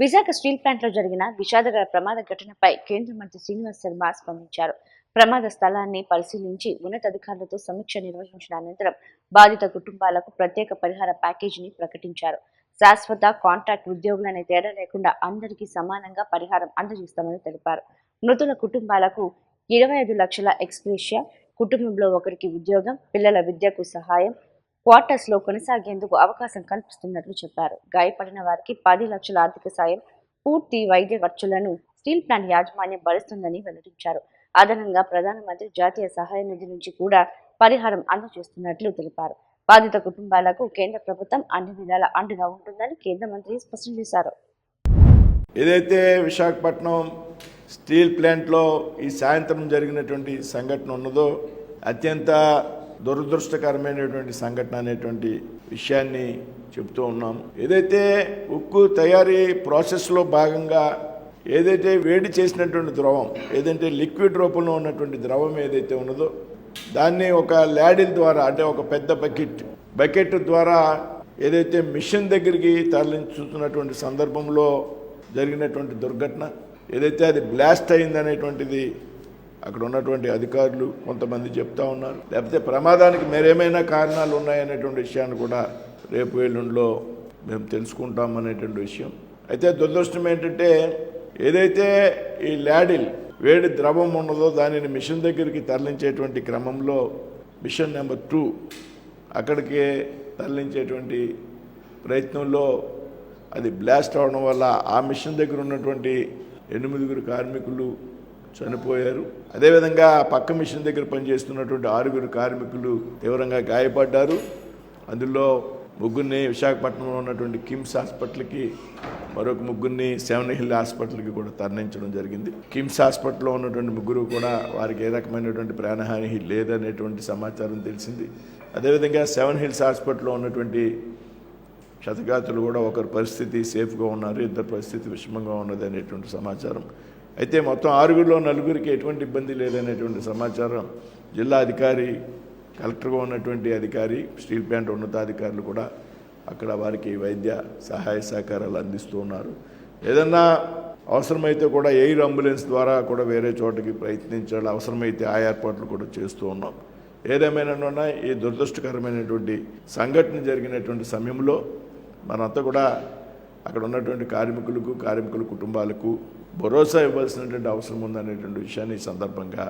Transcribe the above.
Visakha steel ప్లాంట్లో జరిగిన విషాదకర ప్రమాద ఘటనపై కేంద్ర మంత్రి శ్రీనివాస్ శర్మ స్పందించారు. ప్రమాద స్థలాన్ని పరిశీలించి ఉన్నతాధికారులతో సమీక్ష నిర్వహించిన అనంతరం బాధిత కుటుంబాలకు ప్రత్యేక పరిహార ప్యాకేజీని ప్రకటించారు. శాశ్వత, కాంట్రాక్ట్ ఉద్యోగులనే తేడా లేకుండా అందరికీ సమానంగా పరిహారం అందజేస్తామని తెలిపారు. మృతుల కుటుంబాలకు 25 లక్షల ఎక్స్‌గ్రేషియా, కుటుంబంలో ఒకరికి ఉద్యోగం, పిల్లల విద్యకు సహాయం, క్వార్టర్స్లో కొనసాగేందుకు అవకాశం కల్పిస్తున్నట్లు చెప్పారు. గాయపడిన వారికి 10 లక్షల ఆర్థిక సాయం, పూర్తి వైద్య ఖర్చులను స్టీల్ ప్లాంట్ యాజమాన్యం భరిస్తుందని వెల్లడించారు. అదనంగా ప్రధానమంత్రి జాతీయ సహాయ నిధి నుంచి కూడా పరిహారం అందజేస్తున్నట్లు తెలిపారు. బాధిత కుటుంబాలకు కేంద్ర ప్రభుత్వం అన్ని విధాల అండగా ఉంటుందని కేంద్ర మంత్రి స్పష్టం చేశారు. ఏదైతే విశాఖపట్నం స్టీల్ ప్లాంట్లో ఈ సాయంత్రం జరిగినటువంటి సంఘటన ఉన్నదో అత్యంత దురదృష్టకరమైనటువంటి సంఘటన అనేటువంటి విషయాన్ని చెప్తూ ఉన్నాము. ఏదైతే ఉక్కు తయారీ ప్రాసెస్లో భాగంగా ఏదైతే వేడి చేసినటువంటి ద్రవం, ఏదైతే లిక్విడ్ రూపంలో ఉన్నటువంటి ద్రవం ఏదైతే ఉన్నదో దాన్ని ఒక ల్యాడిల్ ద్వారా, అంటే ఒక పెద్ద బకెట్ ద్వారా ఏదైతే మిషన్ దగ్గరికి తరలించుతున్నటువంటి సందర్భంలో జరిగినటువంటి దుర్ఘటన, ఏదైతే అది బ్లాస్ట్ అయిందనేటువంటిది అక్కడ ఉన్నటువంటి అధికారులు కొంతమంది చెప్తా ఉన్నారు. లేకపోతే ప్రమాదానికి మరేమైనా కారణాలు ఉన్నాయనేటువంటి విషయాన్ని కూడా రేపు ఎల్లుండిలో మేము తెలుసుకుంటాం అనేటువంటి విషయం. అయితే దురదృష్టం ఏంటంటే ఏదైతే ఈ ల్యాడిల్ వేడి ద్రవం ఉన్నదో దానిని మిషన్ దగ్గరికి తరలించేటువంటి క్రమంలో మిషన్ నెంబర్ 2 అక్కడికి తరలించేటువంటి ప్రయత్నంలో అది బ్లాస్ట్ అవడం వల్ల ఆ మిషన్ దగ్గర ఉన్నటువంటి 8 కార్మికులు చనిపోయారు. అదేవిధంగా పక్క మిషన్ దగ్గర పనిచేస్తున్నటువంటి 6 కార్మికులు తీవ్రంగా గాయపడ్డారు. అందులో 3 విశాఖపట్నంలో ఉన్నటువంటి కిమ్స్ హాస్పిటల్కి, మరొక 3 సెవెన్ హిల్ హాస్పిటల్కి కూడా తరలించడం జరిగింది. కిమ్స్ హాస్పిటల్లో ఉన్నటువంటి 3 కూడా వారికి ఏ రకమైనటువంటి ప్రాణహాని లేదనేటువంటి సమాచారం తెలిసింది. అదేవిధంగా సెవెన్ హిల్స్ హాస్పిటల్లో ఉన్నటువంటి క్షతగాతులు కూడా ఒకరి పరిస్థితి సేఫ్గా ఉన్నారు, 2 పరిస్థితి విషమంగా ఉన్నది అనేటువంటి సమాచారం. అయితే మొత్తం 6లో 4కి ఎటువంటి ఇబ్బంది లేదనేటువంటి సమాచారం జిల్లా అధికారి, కలెక్టర్గా ఉన్నటువంటి అధికారి, స్టీల్ ప్లాంట్ ఉన్నతాధికారులు కూడా అక్కడ వారికి వైద్య సహాయ సహకారాలు అందిస్తూ ఉన్నారు. ఏదన్నా అవసరమైతే కూడా ఎయిర్ అంబులెన్స్ ద్వారా కూడా వేరే చోటకి ప్రయత్నించాలి, అవసరమైతే ఆ ఏర్పాట్లు కూడా చేస్తూ ఉన్నాం. ఏదేమైనా ఈ దురదృష్టకరమైనటువంటి సంఘటన జరిగినటువంటి సమయంలో మనంతా కూడా అక్కడ ఉన్నటువంటి కార్మికుల కుటుంబాలకు భరోసా ఇవ్వాల్సినటువంటి అవసరం ఉందనేటువంటి విషయాన్ని ఈ సందర్భంగా